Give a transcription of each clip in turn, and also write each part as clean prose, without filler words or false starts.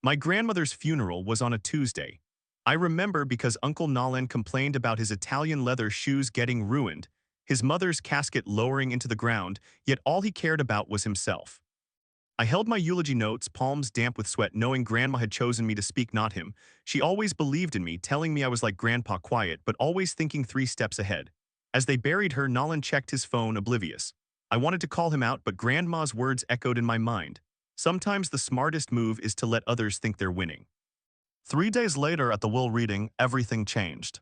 My grandmother's funeral was on a Tuesday. I remember because Uncle Nolan complained about his Italian leather shoes getting ruined, his mother's casket lowering into the ground, yet all he cared about was himself. I held my eulogy notes, palms damp with sweat, knowing Grandma had chosen me to speak, not him. She always believed in me, telling me I was like Grandpa, quiet, but always thinking 3 steps ahead. As they buried her, Nolan checked his phone, oblivious. I wanted to call him out, but Grandma's words echoed in my mind. Sometimes the smartest move is to let others think they're winning. 3 days later, at the will reading, everything changed.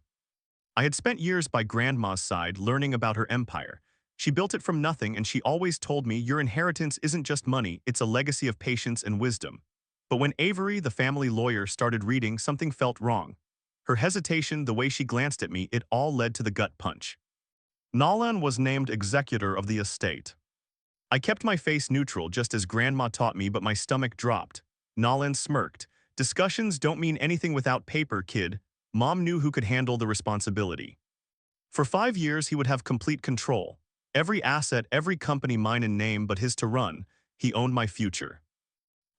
I had spent years by Grandma's side learning about her empire. She built it from nothing, and she always told me, your inheritance isn't just money, it's a legacy of patience and wisdom. But when Avery, the family lawyer, started reading, something felt wrong. Her hesitation, the way she glanced at me, it all led to the gut punch. Nolan was named executor of the estate. I kept my face neutral, just as Grandma taught me, but my stomach dropped. Nolan smirked. Discussions don't mean anything without paper, kid. Mom knew who could handle the responsibility. For 5 years, he would have complete control. Every asset, every company, mine in name, but his to run. He owned my future.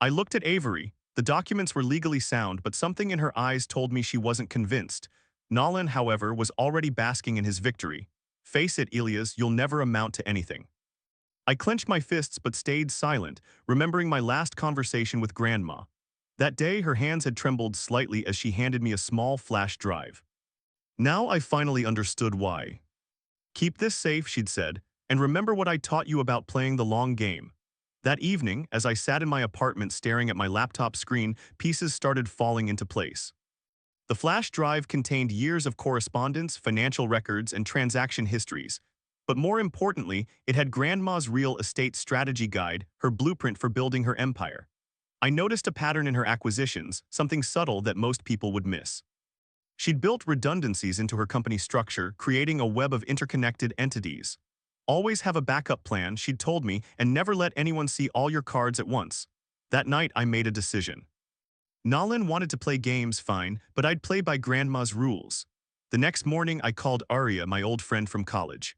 I looked at Avery. The documents were legally sound, but something in her eyes told me she wasn't convinced. Nolan, however, was already basking in his victory. Face it, Elias, you'll never amount to anything. I clenched my fists but stayed silent, remembering my last conversation with Grandma. That day, her hands had trembled slightly as she handed me a small flash drive. Now I finally understood why. Keep this safe, she'd said, and remember what I taught you about playing the long game. That evening, as I sat in my apartment staring at my laptop screen, pieces started falling into place. The flash drive contained years of correspondence, financial records, and transaction histories. But more importantly, it had Grandma's real estate strategy guide, her blueprint for building her empire. I noticed a pattern in her acquisitions, something subtle that most people would miss. She'd built redundancies into her company structure, creating a web of interconnected entities. Always have a backup plan, she'd told me, and never let anyone see all your cards at once. That night, I made a decision. Nolan wanted to play games, fine, but I'd play by Grandma's rules. The next morning, I called Arya, my old friend from college.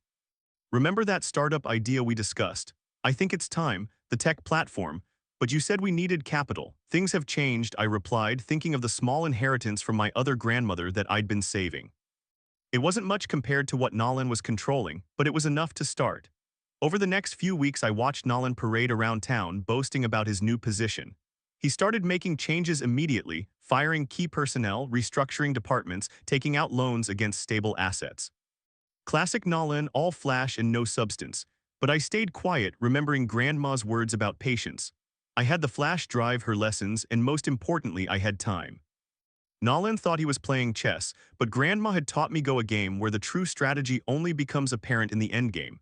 Remember that startup idea we discussed? I think it's time, the tech platform, but you said we needed capital. Things have changed, I replied, thinking of the small inheritance from my other grandmother that I'd been saving. It wasn't much compared to what Nolan was controlling, but it was enough to start. Over the next few weeks, I watched Nolan parade around town, boasting about his new position. He started making changes immediately, firing key personnel, restructuring departments, taking out loans against stable assets. Classic Nolan, all flash and no substance. But I stayed quiet, remembering Grandma's words about patience. I had the flash drive, her lessons, and most importantly, I had time. Nolan thought he was playing chess, but Grandma had taught me go a game where the true strategy only becomes apparent in the endgame.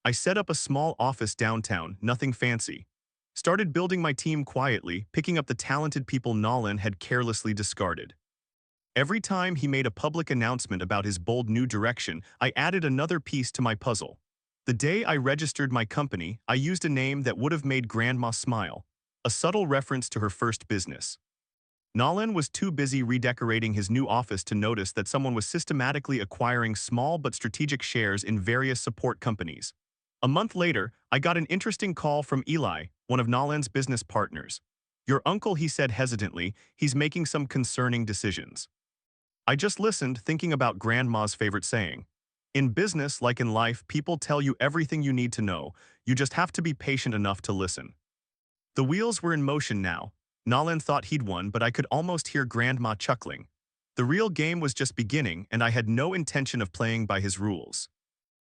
I set up a small office downtown, nothing fancy. Started building my team quietly, picking up the talented people Nolan had carelessly discarded. Every time he made a public announcement about his bold new direction, I added another piece to my puzzle. The day I registered my company, I used a name that would have made Grandma smile, a subtle reference to her first business. Nolan was too busy redecorating his new office to notice that someone was systematically acquiring small but strategic shares in various support companies. A month later, I got an interesting call from Eli, one of Nolan's business partners. Your uncle, he said hesitantly, he's making some concerning decisions. I just listened, thinking about Grandma's favorite saying. In business, like in life, people tell you everything you need to know. You just have to be patient enough to listen. The wheels were in motion now. Nolan thought he'd won, but I could almost hear Grandma chuckling. The real game was just beginning, and I had no intention of playing by his rules.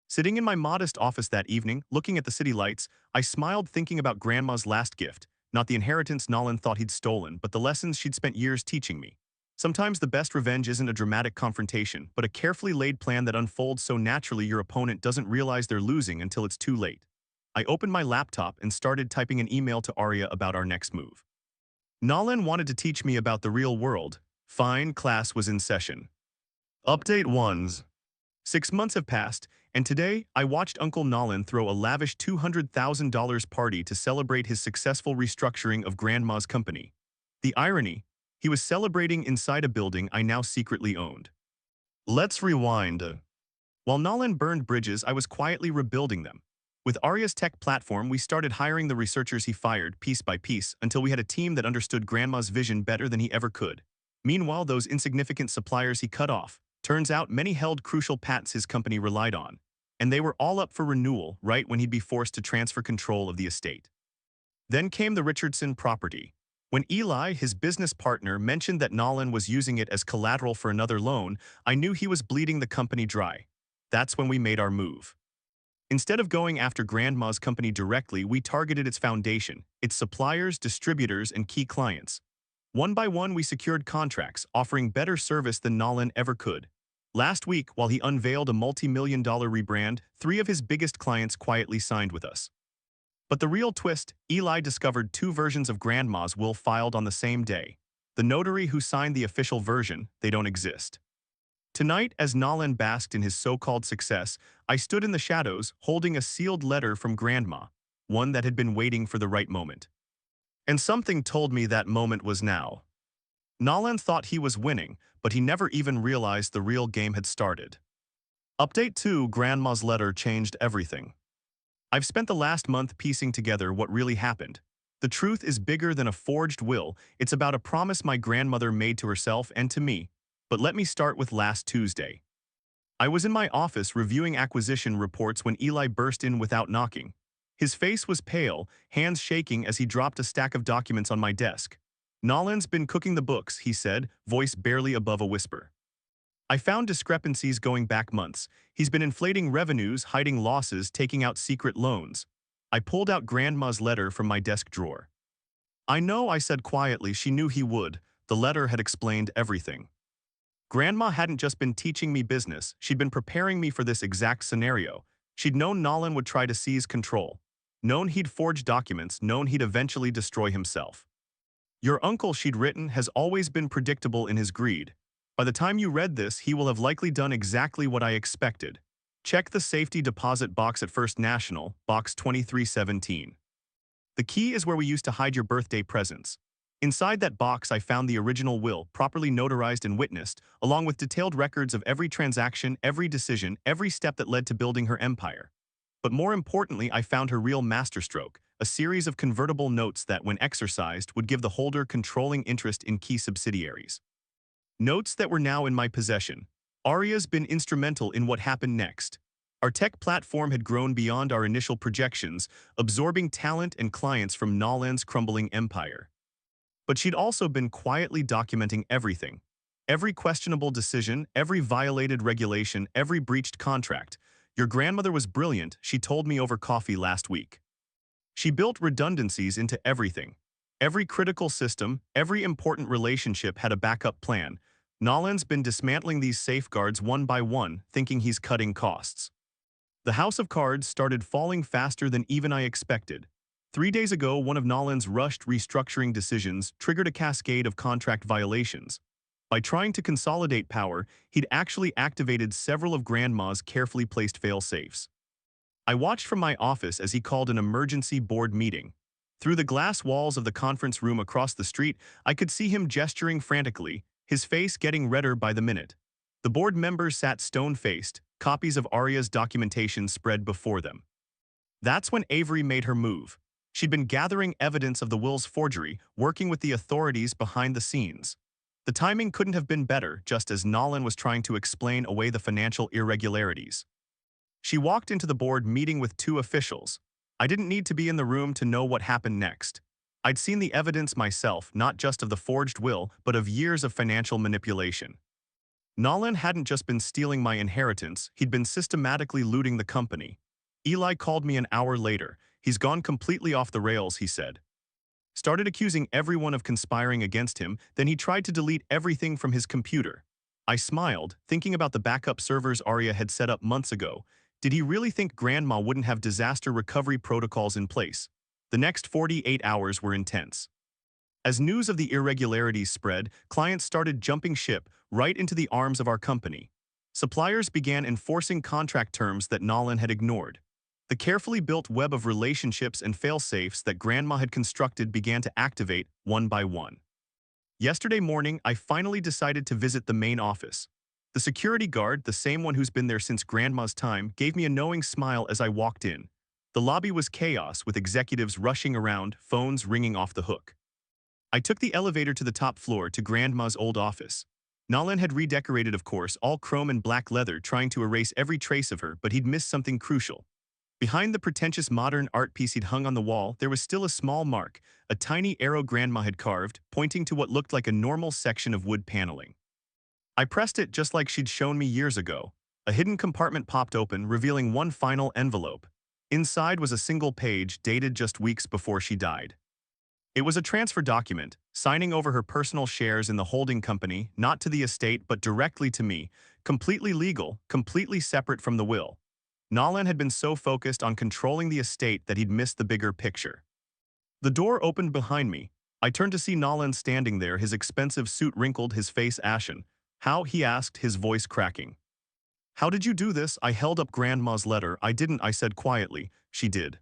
Sitting in my modest office that evening, looking at the city lights, I smiled, thinking about Grandma's last gift, not the inheritance Nolan thought he'd stolen, but the lessons she'd spent years teaching me. Sometimes the best revenge isn't a dramatic confrontation, but a carefully laid plan that unfolds so naturally your opponent doesn't realize they're losing until it's too late. I opened my laptop and started typing an email to Arya about our next move. Nolan wanted to teach me about the real world. Fine, class was in session. Update 1s. 6 months have passed, and today I watched Uncle Nolan throw a lavish $200,000 party to celebrate his successful restructuring of Grandma's company. The irony, he was celebrating inside a building I now secretly owned. Let's rewind. While Nolan burned bridges, I was quietly rebuilding them. With Arya's tech platform, we started hiring the researchers he fired piece by piece until we had a team that understood Grandma's vision better than he ever could. Meanwhile, those insignificant suppliers he cut off, turns out many held crucial patents his company relied on, and they were all up for renewal right when he'd be forced to transfer control of the estate. Then came the Richardson property. When Eli, his business partner, mentioned that Nolan was using it as collateral for another loan, I knew he was bleeding the company dry. That's when we made our move. Instead of going after Grandma's company directly, we targeted its foundation, its suppliers, distributors, and key clients. One by one, we secured contracts, offering better service than Nolan ever could. Last week, while he unveiled a multi-million-dollar rebrand, 3 of his biggest clients quietly signed with us. But the real twist, Eli discovered 2 versions of Grandma's will filed on the same day. The notary who signed the official version, they don't exist. Tonight, as Nolan basked in his so-called success, I stood in the shadows, holding a sealed letter from Grandma, one that had been waiting for the right moment. And something told me that moment was now. Nolan thought he was winning, but he never even realized the real game had started. Update 2: Grandma's letter changed everything. I've spent the last month piecing together what really happened. The truth is bigger than a forged will. It's about a promise my grandmother made to herself and to me. But let me start with last Tuesday. I was in my office reviewing acquisition reports when Eli burst in without knocking. His face was pale, hands shaking as he dropped a stack of documents on my desk. "Nolan's been cooking the books," he said, voice barely above a whisper. I found discrepancies going back months. He's been inflating revenues, hiding losses, taking out secret loans. I pulled out Grandma's letter from my desk drawer. "I know," I said quietly. She knew he would. The letter had explained everything. Grandma hadn't just been teaching me business, she'd been preparing me for this exact scenario. She'd known Nolan would try to seize control. Known he'd forge documents, known he'd eventually destroy himself. "Your uncle," she'd written, "has always been predictable in his greed. By the time you read this, he will have likely done exactly what I expected. Check the safety deposit box at First National, box 2317. The key is where we used to hide your birthday presents." Inside that box, I found the original will, properly notarized and witnessed, along with detailed records of every transaction, every decision, every step that led to building her empire. But more importantly, I found her real masterstroke, a series of convertible notes that, when exercised, would give the holder controlling interest in key subsidiaries. Notes that were now in my possession. Arya's been instrumental in what happened next. Our tech platform had grown beyond our initial projections, absorbing talent and clients from Nolan's crumbling empire. But she'd also been quietly documenting everything. Every questionable decision, every violated regulation, every breached contract. "Your grandmother was brilliant," she told me over coffee last week. She built redundancies into everything. Every critical system, every important relationship had a backup plan. Nolan's been dismantling these safeguards one by one, thinking he's cutting costs. The house of cards started falling faster than even I expected. 3 days ago, one of Nolan's rushed restructuring decisions triggered a cascade of contract violations. By trying to consolidate power, he'd actually activated several of Grandma's carefully placed fail-safes. I watched from my office as he called an emergency board meeting. Through the glass walls of the conference room across the street, I could see him gesturing frantically, his face getting redder by the minute. The board members sat stone-faced, copies of Arya's documentation spread before them. That's when Avery made her move. She'd been gathering evidence of the will's forgery, working with the authorities behind the scenes. The timing couldn't have been better, just as Nolan was trying to explain away the financial irregularities. She walked into the board meeting with 2 officials. I didn't need to be in the room to know what happened next. I'd seen the evidence myself, not just of the forged will, but of years of financial manipulation. Nolan hadn't just been stealing my inheritance, he'd been systematically looting the company. Eli called me an hour later. "He's gone completely off the rails," he said. Started accusing everyone of conspiring against him, then he tried to delete everything from his computer. I smiled, thinking about the backup servers Arya had set up months ago. Did he really think Grandma wouldn't have disaster recovery protocols in place? The next 48 hours were intense. As news of the irregularities spread, clients started jumping ship right into the arms of our company. Suppliers began enforcing contract terms that Nolan had ignored. The carefully built web of relationships and fail-safes that Grandma had constructed began to activate one by one. Yesterday morning, I finally decided to visit the main office. The security guard, the same one who's been there since Grandma's time, gave me a knowing smile as I walked in. The lobby was chaos with executives rushing around, phones ringing off the hook. I took the elevator to the top floor to Grandma's old office. Nolan had redecorated, of course, all chrome and black leather, trying to erase every trace of her, but he'd missed something crucial. Behind the pretentious modern art piece he'd hung on the wall, there was still a small mark, a tiny arrow Grandma had carved, pointing to what looked like a normal section of wood paneling. I pressed it just like she'd shown me years ago. A hidden compartment popped open, revealing one final envelope. Inside was a single page, dated just weeks before she died. It was a transfer document, signing over her personal shares in the holding company, not to the estate but directly to me, completely legal, completely separate from the will. Nolan had been so focused on controlling the estate that he'd missed the bigger picture. The door opened behind me. I turned to see Nolan standing there, his expensive suit wrinkled, his face ashen. "How?" he asked, his voice cracking. "How did you do this?" I held up Grandma's letter. "I didn't," I said quietly. "She did.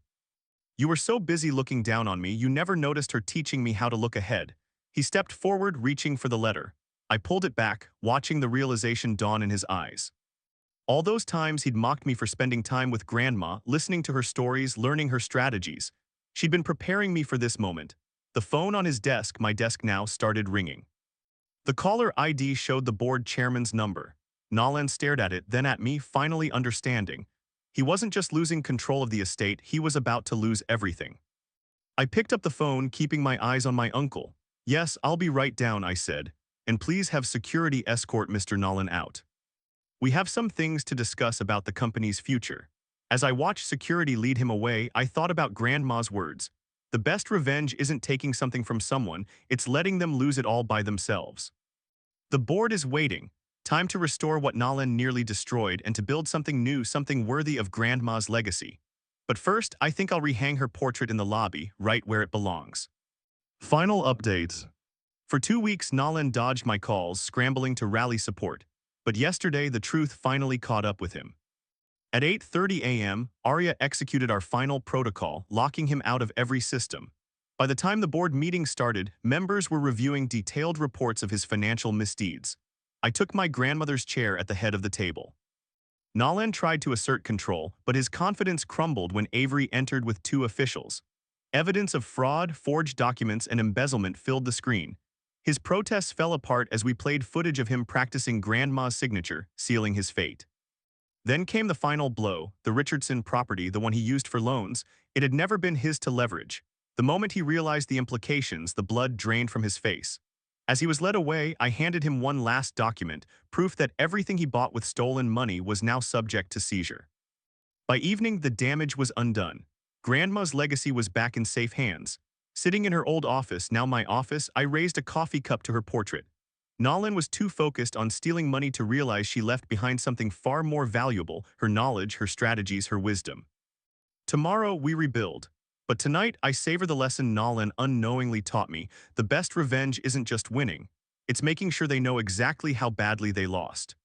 You were so busy looking down on me, you never noticed her teaching me how to look ahead." He stepped forward, reaching for the letter. I pulled it back, watching the realization dawn in his eyes. All those times he'd mocked me for spending time with Grandma, listening to her stories, learning her strategies. She'd been preparing me for this moment. The phone on his desk, my desk now, started ringing. The caller ID showed the board chairman's number. Nolan stared at it, then at me, finally understanding. He wasn't just losing control of the estate, he was about to lose everything. I picked up the phone, keeping my eyes on my uncle. "Yes, I'll be right down," I said. "And please have security escort Mr. Nolan out. We have some things to discuss about the company's future." As I watched security lead him away, I thought about Grandma's words. The best revenge isn't taking something from someone, it's letting them lose it all by themselves. The board is waiting. Time to restore what Nolan nearly destroyed and to build something new, something worthy of Grandma's legacy. But first, I think I'll rehang her portrait in the lobby, right where it belongs. Final update. For 2 weeks, Nolan dodged my calls, scrambling to rally support. But yesterday, the truth finally caught up with him. At 8:30 a.m., AITA executed our final protocol, locking him out of every system. By the time the board meeting started, members were reviewing detailed reports of his financial misdeeds. I took my grandmother's chair at the head of the table. Nolan tried to assert control, but his confidence crumbled when Avery entered with 2 officials. Evidence of fraud, forged documents, and embezzlement filled the screen. His protests fell apart as we played footage of him practicing Grandma's signature, sealing his fate. Then came the final blow, the Richardson property, the one he used for loans. It had never been his to leverage. The moment he realized the implications, the blood drained from his face. As he was led away, I handed him one last document, proof that everything he bought with stolen money was now subject to seizure. By evening, the damage was undone. Grandma's legacy was back in safe hands. Sitting in her old office, now my office, I raised a coffee cup to her portrait. Nolan was too focused on stealing money to realize she left behind something far more valuable: her knowledge, her strategies, her wisdom. Tomorrow, we rebuild. But tonight, I savor the lesson Nolan unknowingly taught me. The best revenge isn't just winning. It's making sure they know exactly how badly they lost.